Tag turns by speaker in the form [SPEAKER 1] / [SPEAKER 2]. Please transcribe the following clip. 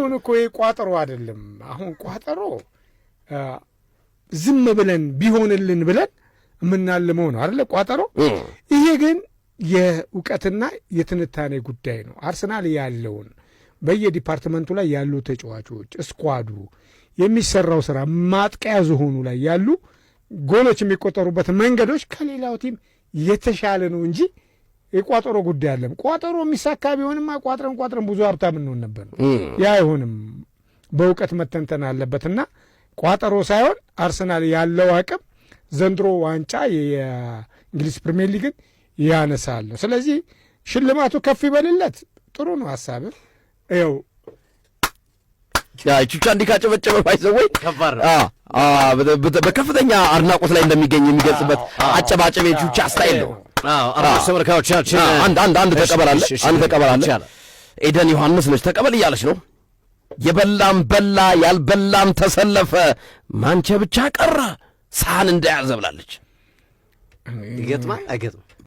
[SPEAKER 1] አሁን እኮ ቋጠሮ አይደለም። አሁን ቋጠሮ ዝም ብለን ቢሆንልን ብለን የምናልመው ነው አይደለ? ቋጠሮ። ይሄ ግን የእውቀትና የትንታኔ ጉዳይ ነው። አርሰናል ያለውን በየዲፓርትመንቱ ላይ ያሉ ተጫዋቾች፣ ስኳዱ የሚሰራው ስራ፣ ማጥቂያ ዝሆኑ ላይ ያሉ ጎሎች የሚቆጠሩበት መንገዶች ከሌላው ቲም የተሻለ ነው እንጂ የቋጠሮ ጉዳይ አለም። ቋጠሮ የሚሳካ ቢሆንማ ቋጥረን ብዙ ሀብታም እንሆን ነበር። ያ አይሆንም። በእውቀት መተንተን አለበትና ቋጠሮ ሳይሆን አርሰናል ያለው አቅም ዘንድሮ ዋንጫ የእንግሊዝ ፕሪሚየር ሊግን ያነሳል። ስለዚህ ሽልማቱ ከፍ ይበልለት። ጥሩ ነው ሐሳብ። ይኸው
[SPEAKER 2] ቹቻ እንዲካጨበጨበ ባይዘወይ በከፍተኛ አድናቆት ላይ እንደሚገኝ የሚገልጽበት አጨባጨብ የቹቻ ስታይል ነው።
[SPEAKER 3] ተመልካዮቻችን
[SPEAKER 2] አንድ ተቀበላለ ኤደን ዮሐንስ ነች ተቀበል እያለች ነው። የበላም በላ ያልበላም ተሰለፈ፣ ማንቸ ብቻ ቀረ ሳህን እንደያዘ ብላለች።
[SPEAKER 3] ይገጥማል አይገጥም?